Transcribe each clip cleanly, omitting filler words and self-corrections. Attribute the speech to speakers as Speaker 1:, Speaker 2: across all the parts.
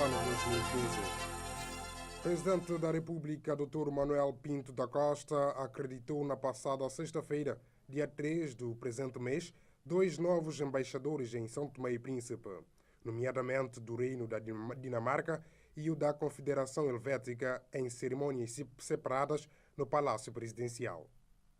Speaker 1: ano 2015. O Presidente da República, Dr. Manuel Pinto da Costa, acreditou na passada sexta-feira, dia 3 do presente mês, 2 novos embaixadores em São Tomé e Príncipe, nomeadamente do Reino da Dinamarca e o da Confederação Helvética, em cerimônias separadas no Palácio Presidencial.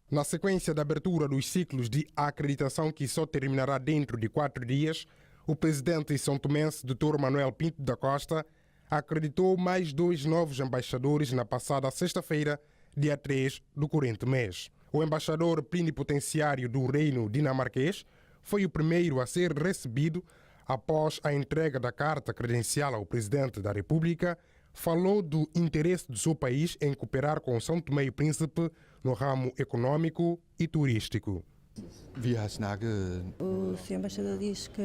Speaker 1: Na sequência da abertura dos ciclos de acreditação, que só terminará dentro de 4 dias, o presidente são-tomense, Dr. Manuel Pinto da Costa, acreditou mais 2 novos embaixadores na passada sexta-feira, dia 3 do corrente mês. O embaixador plenipotenciário do Reino dinamarquês foi o primeiro a ser recebido após a entrega da carta credencial ao presidente da República. Falou do interesse do seu país em cooperar com São Tomé e Príncipe no ramo econômico e turístico.
Speaker 2: O Sr. Embaixador diz que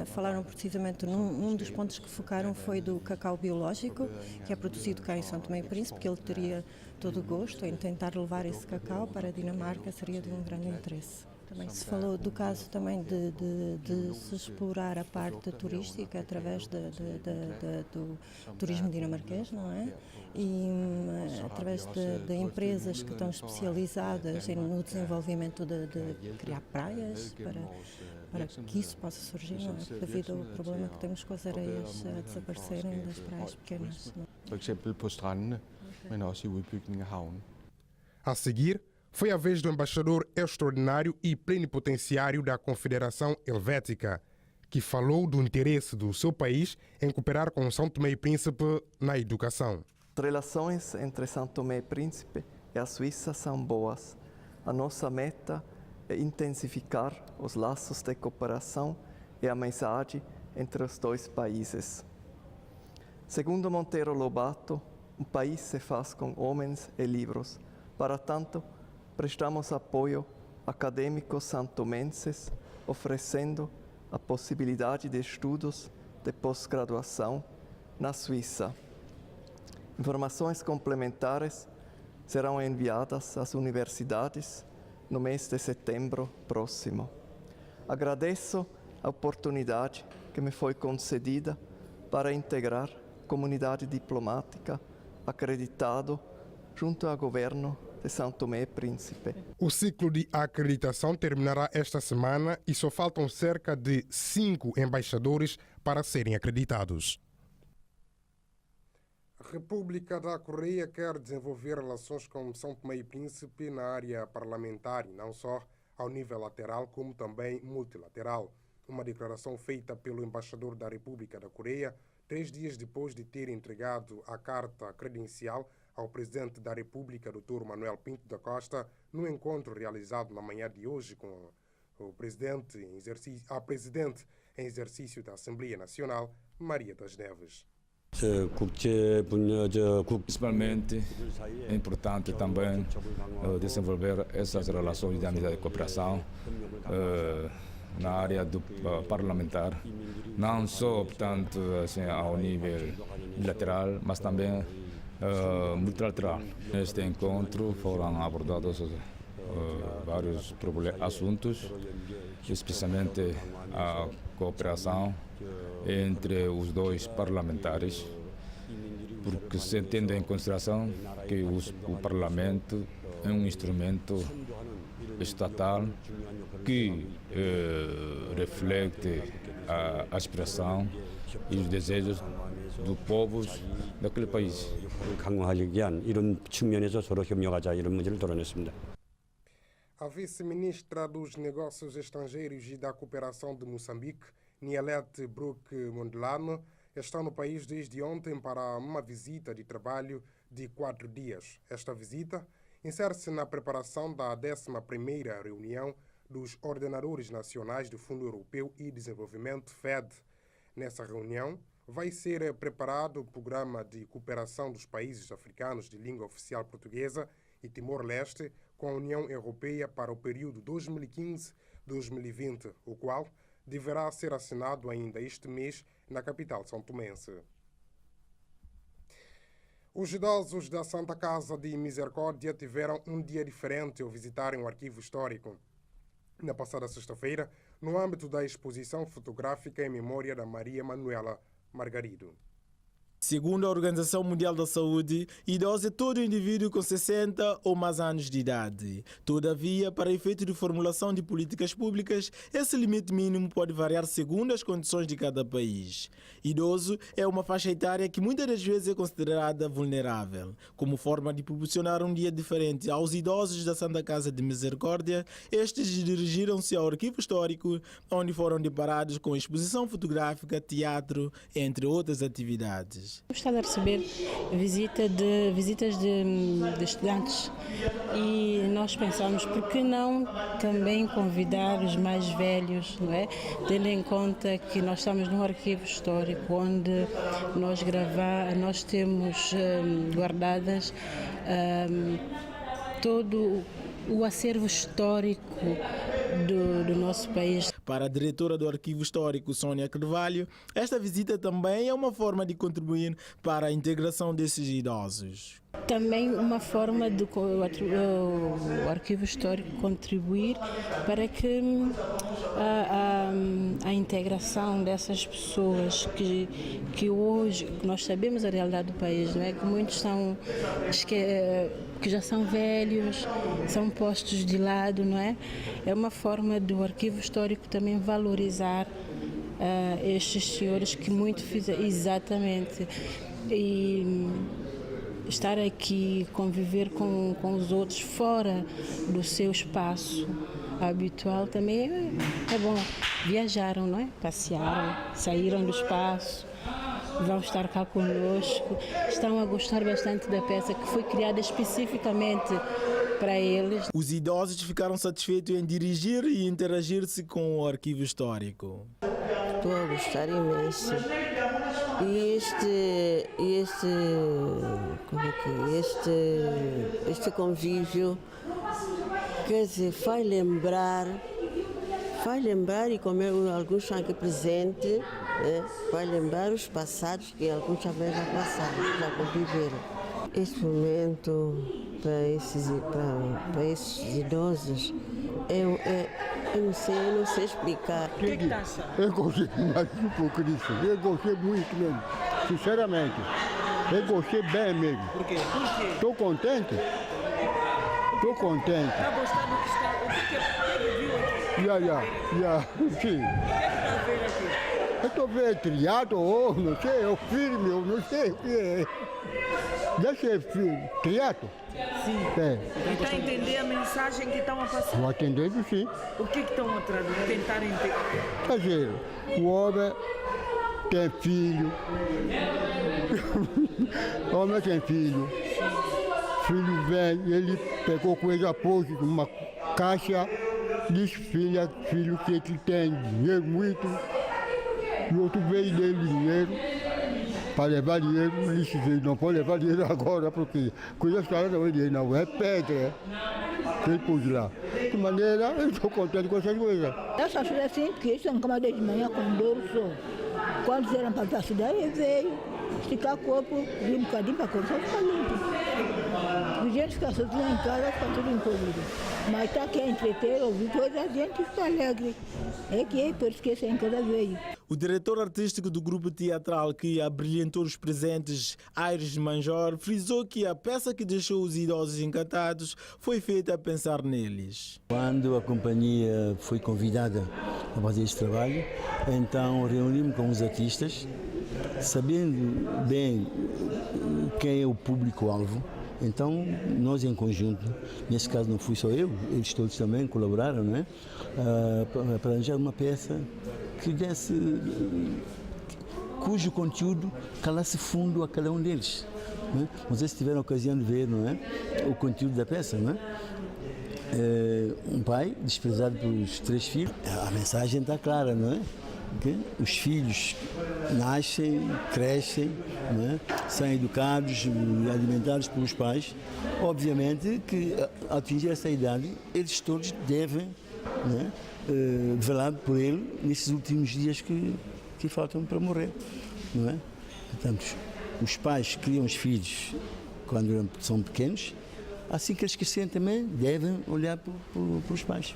Speaker 2: falaram precisamente num dos pontos que focaram foi do cacau biológico, que é produzido cá em São Tomé e Príncipe, que ele teria todo o gosto em tentar levar esse cacau para a Dinamarca, seria de um grande interesse. Também se falou do caso também de se explorar a parte turística através do turismo dinamarquês, não é? E através de empresas que estão especializadas no desenvolvimento de criar praias para que isso possa surgir, não é? Devido ao problema que temos com as areias a desaparecerem das praias pequenas.
Speaker 3: Por exemplo, på strandene, mas også i udbygning af havne.
Speaker 1: A seguir, foi a vez do embaixador extraordinário e plenipotenciário da Confederação Helvética, que falou do interesse do seu país em cooperar com São Tomé e Príncipe na educação.
Speaker 4: As relações entre São Tomé e Príncipe e a Suíça são boas. A nossa meta é intensificar os laços de cooperação e amizade entre os dois países. Segundo Monteiro Lobato, um país se faz com homens e livros. Para tanto, prestamos apoio a acadêmicos santomenses, oferecendo a possibilidade de estudos de pós-graduação na Suíça. Informações complementares serão enviadas às universidades no mês de setembro próximo. Agradeço a oportunidade que me foi concedida para integrar a comunidade diplomática acreditado junto ao governo de São Tomé e Príncipe.
Speaker 1: O ciclo de acreditação terminará esta semana e só faltam cerca de 5 embaixadores para serem acreditados. A República da Coreia quer desenvolver relações com São Tomé e Príncipe na área parlamentar, e não só ao nível lateral, como também multilateral. Uma declaração feita pelo embaixador da República da Coreia 3 dias depois de ter entregado a carta credencial ao presidente da República, Dr. Manuel Pinto da Costa, no encontro realizado na manhã de hoje com a presidente em exercício da Assembleia Nacional, Maria das Neves.
Speaker 5: Principalmente é importante também desenvolver essas relações de amizade e cooperação na área parlamentar, não só, portanto, assim, ao nível bilateral, mas também multilateral. Neste encontro foram abordados vários assuntos, especialmente a cooperação entre os dois parlamentares, porque se entende em consideração que o Parlamento é um instrumento estatal que reflete a aspiração e os desejos dos povos daquele país.
Speaker 6: 강화하기 위한 이런 측면에서 서로 협력하자 이런 문제를 드러냈습니다.
Speaker 1: A vice-ministra dos Negócios Estrangeiros e da Cooperação de Moçambique, Nielete Brook Mondelano, está no país desde ontem para uma visita de trabalho de 4 dias. Esta visita insere-se na preparação da 11ª reunião dos ordenadores nacionais do Fundo Europeu e Desenvolvimento, FED. Nessa reunião, vai ser preparado o programa de cooperação dos países africanos de língua oficial portuguesa e Timor-Leste com a União Europeia para o período 2015-2020, o qual deverá ser assinado ainda este mês na capital são-tomense. Os idosos da Santa Casa de Misericórdia tiveram um dia diferente ao visitarem o arquivo histórico. Na passada sexta-feira, no âmbito da exposição fotográfica em memória da Maria Manuela Margarido.
Speaker 7: Segundo a Organização Mundial da Saúde, idoso é todo indivíduo com 60 ou mais anos de idade. Todavia, para efeito de formulação de políticas públicas, esse limite mínimo pode variar segundo as condições de cada país. Idoso é uma faixa etária que muitas das vezes é considerada vulnerável. Como forma de proporcionar um dia diferente aos idosos da Santa Casa de Misericórdia, estes dirigiram-se ao arquivo histórico, onde foram deparados com exposição fotográfica, teatro, entre outras atividades.
Speaker 8: Gostava de receber visitas de estudantes e nós pensamos, por que não também convidar os mais velhos, não é? Tendo em conta que nós estamos num arquivo histórico onde nós temos guardadas todo o acervo histórico do nosso país.
Speaker 7: Para a diretora do Arquivo Histórico, Sônia Carvalho, esta visita também é uma forma de contribuir para a integração desses idosos.
Speaker 8: Também uma forma de o Arquivo Histórico contribuir para que a integração dessas pessoas que hoje, nós sabemos a realidade do país, não é? Que muitos são que já são velhos, são postos de lado, não é? É uma forma do Arquivo Histórico também valorizar estes senhores que muito fizeram, exatamente, e estar aqui, conviver com os outros fora do seu espaço habitual também é bom. Viajaram, não é? Passearam, saíram do espaço, vão estar cá conosco, estão a gostar bastante da peça que foi criada especificamente para eles.
Speaker 7: Os idosos ficaram satisfeitos em dirigir e interagir-se com o Arquivo Histórico.
Speaker 9: Estou a gostar imenso. E este convívio, quer dizer, vai lembrar e como alguns estão aqui presentes, vai lembrar os passados que alguns também já passaram, já conviveram. Este momento para esses idosos eu não sei explicar.
Speaker 10: O que está achando? Eu gostei mais um pouco disso. Eu gostei muito mesmo, sinceramente. Eu gostei bem mesmo.
Speaker 11: Por quê?
Speaker 10: Estou contente. Estou contente.
Speaker 11: Está gostando do que está? O que viu aqui?
Speaker 10: Sim.
Speaker 11: O que está a ver aqui?
Speaker 10: Eu estou vendo triado, ou não sei, o filme, eu não sei o que é. Deve ser triado.
Speaker 11: Sim.
Speaker 10: É.
Speaker 11: E está a entender a mensagem que estão a passar?
Speaker 10: Estou atendendo, sim.
Speaker 11: O que estão a tentar entender?
Speaker 10: Quer dizer, o homem tem filho. O homem tem filho. Filho vem, ele pegou coisa há pouco, uma caixa, disse filho que ele tem dinheiro muito. E outro veio dele dinheiro. Para levar dinheiro, ele disse, não pode levar dinheiro agora, porque coisa história não é pedra. Ele pôs lá. De maneira, eu estou contente com essas coisas.
Speaker 12: Essa filha assim, que estão cama de manhã com dor só. Quando vieram para a cidade, ele veio esticar o corpo, vir um bocadinho para a cor, só ficar limpo. A gente fica sozinho em casa, fica tudo encolhido. Mas está aqui a entreter, ouvir coisa, a gente fica alegre. É que é por isso que esse em casa veio.
Speaker 7: O diretor artístico do grupo teatral que abrilhantou os presentes, Aires Manjor, frisou que a peça que deixou os idosos encantados foi feita a pensar neles.
Speaker 13: Quando a companhia foi convidada a fazer este trabalho, então reuni-me com os artistas, sabendo bem quem é o público-alvo. Então, nós em conjunto, nesse caso não fui só eu, eles todos também colaboraram, não é? Para arranjar uma peça que desse, cujo conteúdo calasse fundo a cada um deles. Não é? Não sei se tiveram a ocasião de ver, não é? O conteúdo da peça, não é? Um pai desprezado pelos 3 filhos, a mensagem está clara, não é? Okay? Os filhos nascem, crescem, não é? São educados, alimentados pelos pais. Obviamente que, ao atingir essa idade, eles todos devem, não é? Velar por ele nesses últimos dias que faltam para morrer, não é? Portanto, os pais criam os filhos quando são pequenos, assim que eles crescerem também devem olhar para os pais.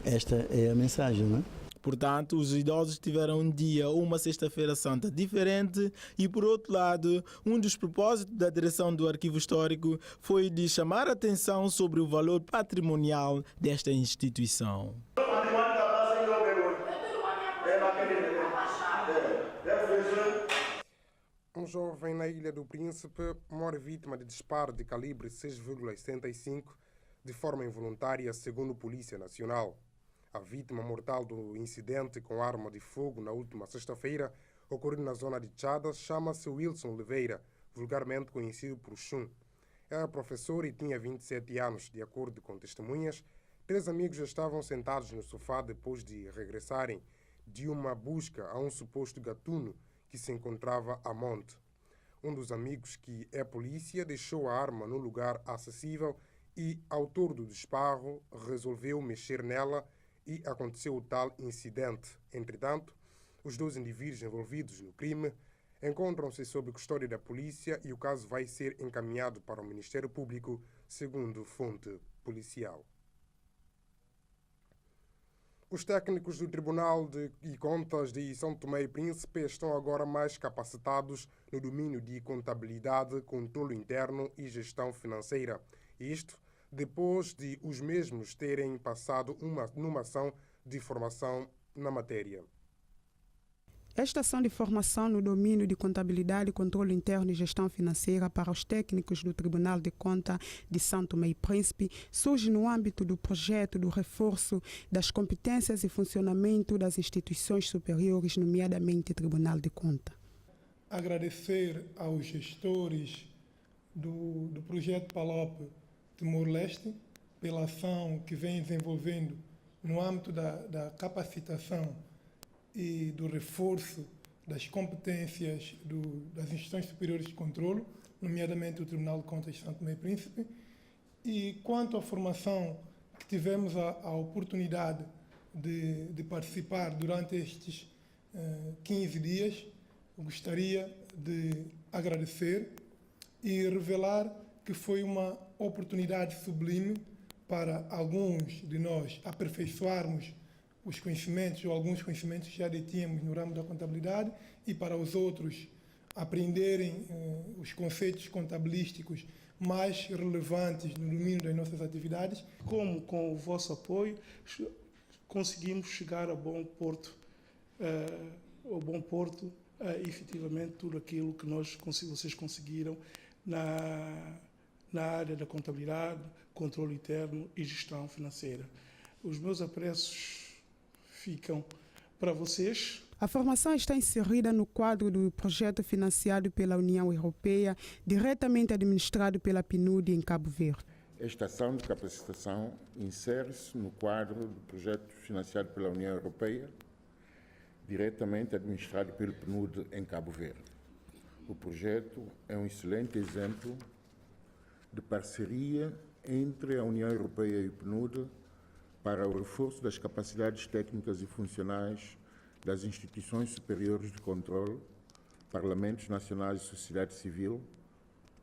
Speaker 13: Esta é a mensagem, não é?
Speaker 7: Portanto, os idosos tiveram um dia ou uma sexta-feira santa diferente e, por outro lado, um dos propósitos da direção do Arquivo Histórico foi de chamar a atenção sobre o valor patrimonial desta instituição.
Speaker 1: Um jovem na Ilha do Príncipe morre vítima de disparo de calibre 6,75 de forma involuntária, segundo a Polícia Nacional. A vítima mortal do incidente com arma de fogo na última sexta-feira, ocorrido na zona de Chadas, chama-se Wilson Oliveira, vulgarmente conhecido por Chum. Era professor e tinha 27 anos. De acordo com testemunhas, 3 amigos estavam sentados no sofá depois de regressarem de uma busca a um suposto gatuno que se encontrava a monte. Um dos amigos, que é polícia, deixou a arma no lugar acessível e, autor do disparo, resolveu mexer nela e aconteceu o tal incidente. Entretanto, os 2 indivíduos envolvidos no crime encontram-se sob custódia da polícia e o caso vai ser encaminhado para o Ministério Público, segundo fonte policial. Os técnicos do Tribunal de Contas de São Tomé e Príncipe estão agora mais capacitados no domínio de contabilidade, controle interno e gestão financeira. Isto depois de os mesmos terem passado numa ação de formação na matéria.
Speaker 14: Esta ação de formação no domínio de contabilidade, controle interno e gestão financeira para os técnicos do Tribunal de Contas de São Tomé e Príncipe surge no âmbito do projeto do reforço das competências e funcionamento das instituições superiores, nomeadamente Tribunal de Contas.
Speaker 15: Agradecer aos gestores do projeto PALOP Timor-Leste pela ação que vem desenvolvendo no âmbito da capacitação e do reforço das competências das instituições superiores de controlo, nomeadamente o Tribunal de Contas de São Tomé e Príncipe. E quanto à formação que tivemos a oportunidade de participar durante estes 15 dias, eu gostaria de agradecer e revelar que foi uma oportunidade sublime para alguns de nós aperfeiçoarmos os conhecimentos ou alguns conhecimentos que já detínhamos no ramo da contabilidade e para os outros aprenderem os conceitos contabilísticos mais relevantes no domínio das nossas atividades.
Speaker 16: Como com o vosso apoio conseguimos chegar a bom porto, efetivamente tudo aquilo que vocês conseguiram na área da contabilidade, controle interno e gestão financeira. Os meus apreços ficam para vocês.
Speaker 14: A formação está inserida no quadro do projeto financiado pela União Europeia, diretamente administrado pela PNUD em Cabo Verde.
Speaker 17: Esta ação de capacitação insere-se no quadro do projeto financiado pela União Europeia, diretamente administrado pelo PNUD em Cabo Verde. O projeto é um excelente exemplo de parceria entre a União Europeia e o PNUD para o reforço das capacidades técnicas e funcionais das instituições superiores de controle, parlamentos nacionais e sociedade civil,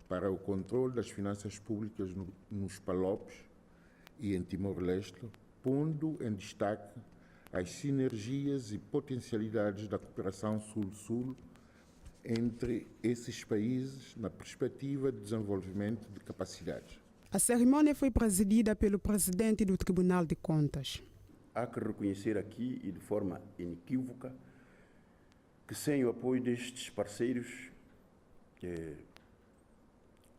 Speaker 17: para o controle das finanças públicas nos PALOPs e em Timor-Leste, pondo em destaque as sinergias e potencialidades da cooperação Sul-Sul entre esses países na perspectiva de desenvolvimento de capacidades.
Speaker 14: A cerimônia foi presidida pelo presidente do Tribunal de Contas.
Speaker 18: Há que reconhecer aqui e de forma inequívoca que sem o apoio destes parceiros,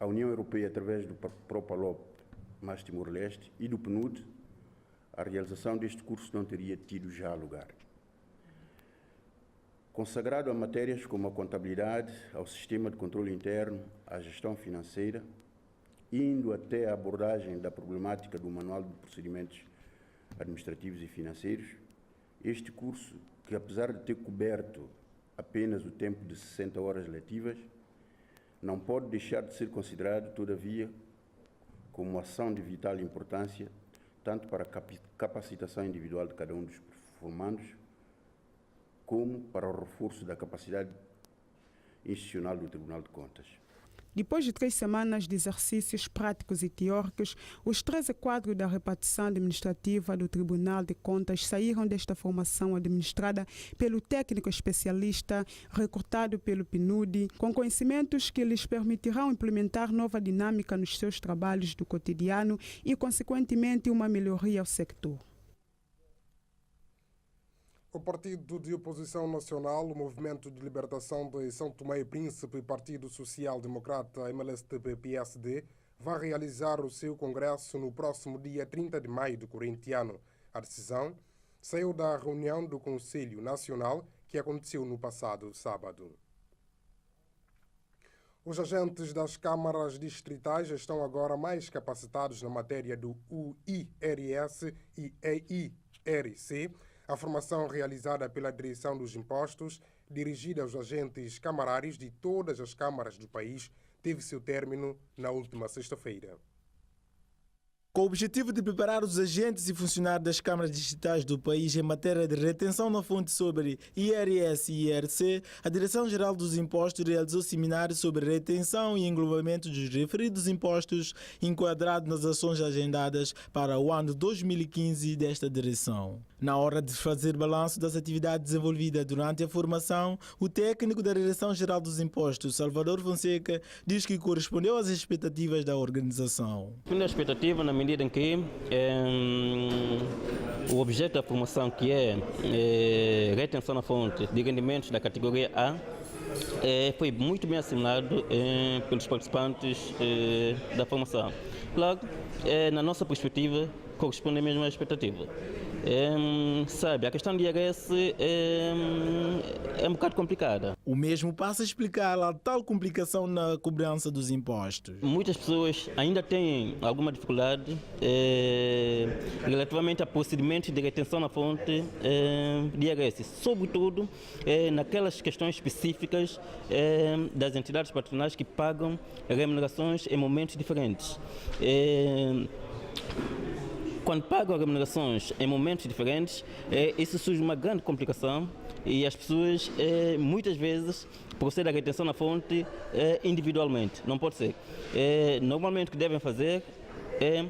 Speaker 18: a União Europeia através do PROPALOP mais Timor-Leste e do PNUD, a realização deste curso não teria tido já lugar. Consagrado a matérias como a contabilidade, ao sistema de controle interno, à gestão financeira, indo até a abordagem da problemática do Manual de Procedimentos Administrativos e Financeiros, este curso, que apesar de ter coberto apenas o tempo de 60 horas letivas, não pode deixar de ser considerado, todavia, como ação de vital importância, tanto para a capacitação individual de cada um dos formandos, como para o reforço da capacidade institucional do Tribunal de Contas.
Speaker 14: Depois de 3 semanas de exercícios práticos e teóricos, os 13 quadros da repartição administrativa do Tribunal de Contas saíram desta formação administrada pelo técnico especialista recrutado pelo PNUD, com conhecimentos que lhes permitirão implementar nova dinâmica nos seus trabalhos do cotidiano e, consequentemente, uma melhoria ao sector.
Speaker 1: O Partido de Oposição Nacional, o Movimento de Libertação de São Tomé e Príncipe e Partido Social Democrata MLSTP-PSD vai realizar o seu congresso no próximo dia 30 de maio do corrente ano. A decisão saiu da reunião do Conselho Nacional que aconteceu no passado sábado. Os agentes das câmaras distritais estão agora mais capacitados na matéria do IRS e EIRC. A formação realizada pela Direção dos Impostos, dirigida aos agentes camarários de todas as câmaras do país, teve seu término na última sexta-feira.
Speaker 7: Com o objetivo de preparar os agentes e funcionários das câmaras distritais do país em matéria de retenção na fonte sobre IRS e IRC, a Direção-Geral dos Impostos realizou seminários sobre retenção e englobamento dos referidos impostos, enquadrado nas ações agendadas para o ano 2015 desta direção. Na hora de fazer balanço das atividades desenvolvidas durante a formação, o técnico da Direção-Geral dos Impostos, Salvador Fonseca, diz que correspondeu às expectativas da organização.
Speaker 19: A expectativa na medida em que o objeto da formação, que é retenção na fonte de rendimentos da categoria A, foi muito bem assimilado pelos participantes da formação. Logo, na nossa perspectiva, corresponde mesmo à expectativa. Sabe, a questão de IRS é um bocado complicada.
Speaker 7: O mesmo passa a explicar a tal complicação na cobrança dos impostos.
Speaker 19: Muitas pessoas ainda têm alguma dificuldade relativamente a procedimentos de retenção na fonte de IRS, sobretudo naquelas questões específicas das entidades patronais que pagam remunerações em momentos diferentes. Quando pagam remunerações em momentos diferentes, isso surge uma grande complicação e as pessoas muitas vezes procedem à retenção na fonte individualmente. Não pode ser. Normalmente o que devem fazer é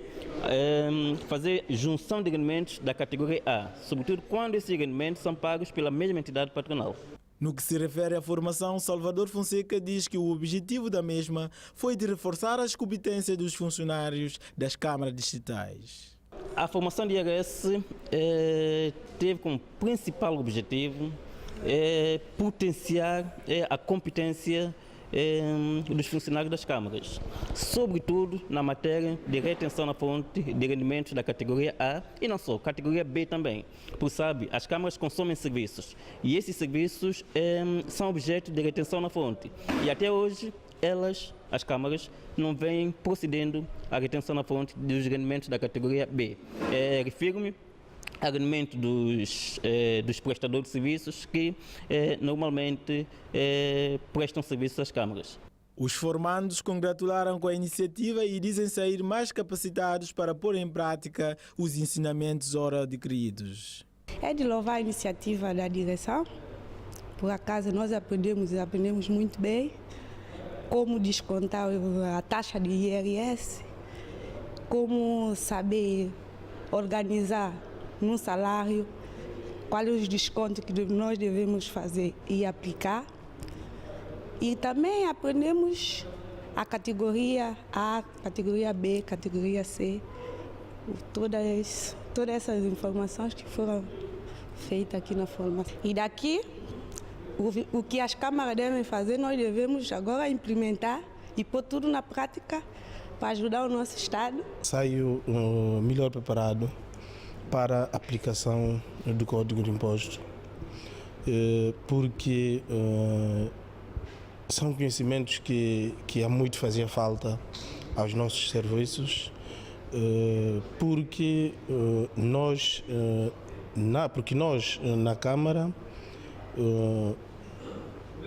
Speaker 19: fazer junção de rendimentos da categoria A, sobretudo quando esses rendimentos são pagos pela mesma entidade patronal.
Speaker 7: No que se refere à formação, Salvador Fonseca diz que o objetivo da mesma foi de reforçar as competências dos funcionários das câmaras distritais.
Speaker 19: A formação de IRS teve como principal objetivo potenciar a competência dos funcionários das câmaras, sobretudo na matéria de retenção na fonte de rendimentos da categoria A e não só, categoria B também. Por sabe, as câmaras consomem serviços e esses serviços são objeto de retenção na fonte. E até hoje, as câmaras, não vêm procedendo à retenção na fonte dos rendimentos da categoria B. Refiro-me ao rendimento dos prestadores de serviços que normalmente prestam serviços às câmaras.
Speaker 7: Os formandos congratularam com a iniciativa e dizem sair mais capacitados para pôr em prática os ensinamentos ora adquiridos.
Speaker 20: É de louvar a iniciativa da direção. Por acaso nós aprendemos muito bem como descontar a taxa de IRS, como saber organizar no salário, quais os descontos que nós devemos fazer e aplicar. E também aprendemos a categoria A, categoria B, categoria C, todas essas informações que foram feitas aqui na formação. E daqui, o que as câmaras devem fazer, nós devemos agora implementar e pôr tudo na prática para ajudar o nosso Estado.
Speaker 21: Saiu melhor preparado para a aplicação do Código de Imposto, porque são conhecimentos que há muito fazia falta aos nossos serviços, porque nós na Câmara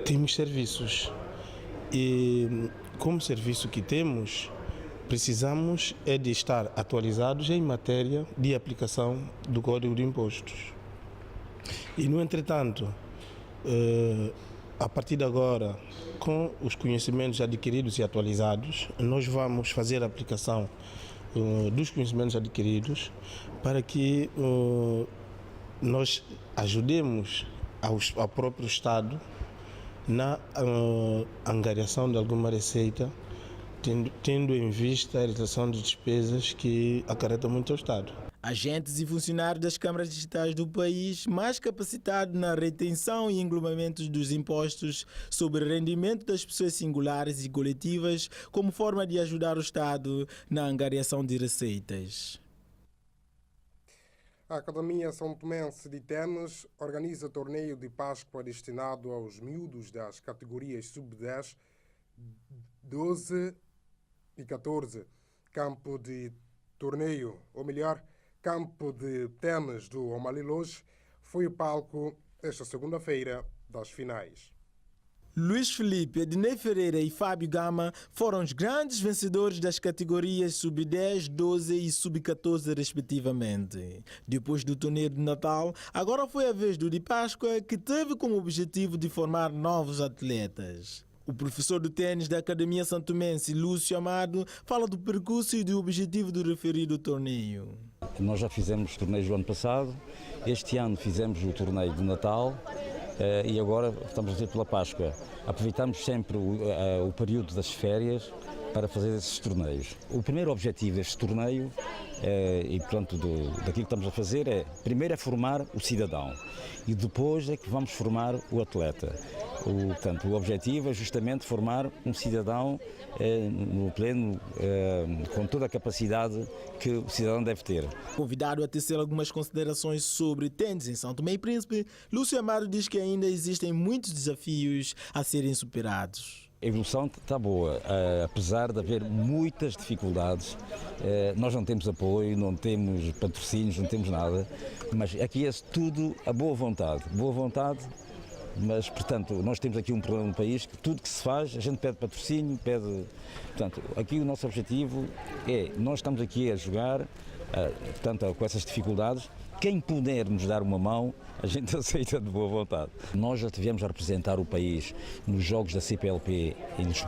Speaker 21: temos serviços e como serviço que temos, precisamos de estar atualizados em matéria de aplicação do Código de Impostos. E, no entretanto, a partir de agora, com os conhecimentos adquiridos e atualizados, nós vamos fazer a aplicação dos conhecimentos adquiridos para que nós ajudemos ao próprio Estado na angariação de alguma receita, tendo em vista a realização de despesas que acarretam muito ao Estado.
Speaker 7: Agentes e funcionários das câmaras distritais do país mais capacitados na retenção e englobamentos dos impostos sobre rendimento das pessoas singulares e coletivas como forma de ajudar o Estado na angariação de receitas.
Speaker 1: A Academia São Tomense de Tênis organiza torneio de Páscoa destinado aos miúdos das categorias sub-10, 12 e 14. Campo de torneio, ou melhor, campo de tênis do Omaliloge foi o palco esta segunda-feira das finais.
Speaker 7: Luís Felipe, Ednei Ferreira e Fábio Gama foram os grandes vencedores das categorias sub-10, 12 e sub-14 respectivamente. Depois do torneio de Natal, agora foi a vez do de Páscoa, que teve como objetivo de formar novos atletas. O professor do tênis da Academia Santomense, Lúcio Amado, fala do percurso e do objetivo do referido torneio.
Speaker 2: Nós já fizemos torneios do ano passado, este ano fizemos o torneio de Natal e agora estamos a fazer pela Páscoa. Aproveitamos sempre o período das férias para fazer esses torneios. O primeiro objetivo deste torneio e portanto daquilo que estamos a fazer primeiro é formar o cidadão e depois é que vamos formar o atleta. Portanto, o objetivo é justamente formar um cidadão no pleno, com toda a capacidade que o cidadão deve ter.
Speaker 7: Convidado a tecer algumas considerações sobre tênis em São Tomé e Príncipe, Lúcio Amado diz que ainda existem muitos desafios a serem superados.
Speaker 2: A evolução está boa, apesar de haver muitas dificuldades. Nós não temos apoio, não temos patrocínios, não temos nada, mas aqui é tudo a boa vontade. Boa vontade, mas, portanto, nós temos aqui um problema no país que tudo que se faz, a gente pede patrocínio, pede... Portanto, aqui o nosso objetivo é, nós estamos aqui a jogar, portanto, com essas dificuldades. Quem puder nos dar uma mão, a gente aceita de boa vontade. Nós já estivemos a representar o país nos jogos da CPLP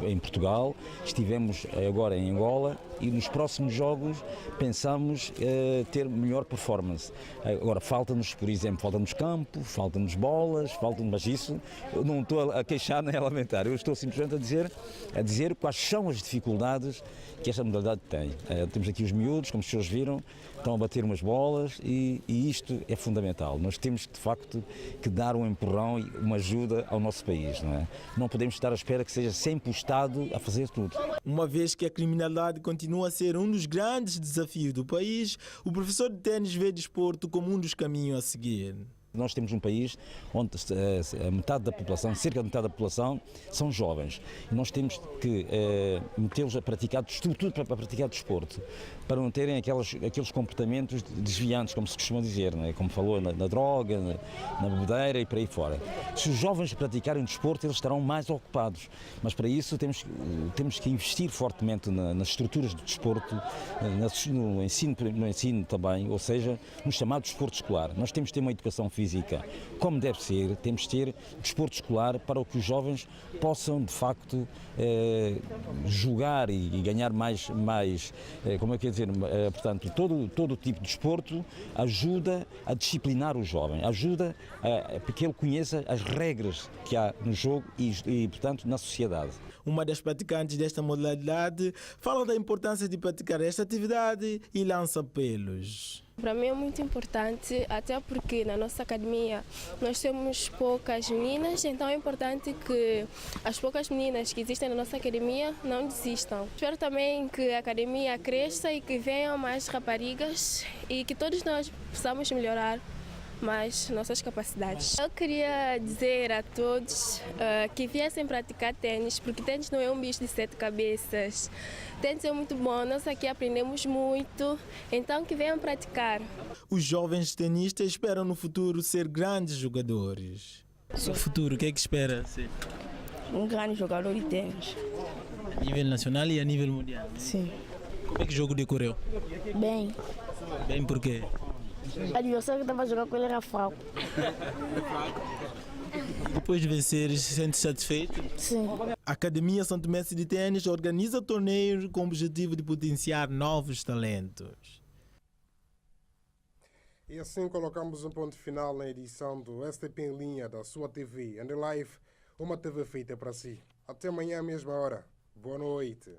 Speaker 2: em Portugal, estivemos agora em Angola e nos próximos jogos pensamos ter melhor performance. Agora falta-nos, por exemplo, falta-nos campo, falta-nos bolas, mas isso eu não estou a queixar nem a lamentar, eu estou simplesmente a dizer quais são as dificuldades que esta modalidade tem. Temos aqui os miúdos, como os senhores viram, estão a bater umas bolas e isto é fundamental. Nós temos, de facto, que dar um empurrão e uma ajuda ao nosso país. Não é? Não podemos estar à espera que seja sempre o Estado a fazer tudo.
Speaker 7: Uma vez que a criminalidade continua a ser um dos grandes desafios do país, o professor de tênis vê desporto como um dos caminhos a seguir.
Speaker 2: Nós temos um país onde a metade da população, cerca de metade da população, são jovens. E nós temos que metê-los a praticar, sobretudo para praticar desporto, para não terem aqueles comportamentos desviantes, como se costuma dizer, não é? Como falou, na droga, na bebedeira e por aí fora. Se os jovens praticarem desporto, eles estarão mais ocupados. Mas para isso temos que investir fortemente nas estruturas do desporto, no ensino também, ou seja, no chamado desporto escolar. Nós temos que ter uma educação física como deve ser, temos que ter desporto escolar para que os jovens possam, de facto, jogar e ganhar mais como é que é dizer, portanto, todo o tipo de desporto ajuda a disciplinar o jovem, ajuda para que ele conheça as regras que há no jogo e, portanto, na sociedade.
Speaker 7: Uma das praticantes desta modalidade fala da importância de praticar esta atividade e lança apelos.
Speaker 22: Para mim é muito importante, até porque na nossa academia nós temos poucas meninas, então é importante que as poucas meninas que existem na nossa academia não desistam. Espero também que a academia cresça e que venham mais raparigas e que todos nós possamos melhorar mais nossas capacidades. Eu queria dizer a todos que viessem praticar tênis, porque tênis não é um bicho de 7 cabeças. Tênis é muito bom, nós aqui aprendemos muito, então que venham praticar.
Speaker 7: Os jovens tenistas esperam no futuro ser grandes jogadores. No futuro, o que é que espera ser?
Speaker 23: Um grande jogador de tênis.
Speaker 7: A nível nacional e a nível mundial?
Speaker 23: Sim.
Speaker 7: Como é que o jogo decorreu?
Speaker 23: Bem.
Speaker 7: Bem por quê?
Speaker 23: O adversário que estava jogando com ele era fraco.
Speaker 7: Depois de vencer, sente satisfeito?
Speaker 23: Sim.
Speaker 7: A Academia São Tomense de Tênis organiza torneios com o objetivo de potenciar novos talentos.
Speaker 1: E assim colocamos um ponto final na edição do STP em linha da sua TV and Live, uma TV feita para si. Até amanhã à mesma hora. Boa noite.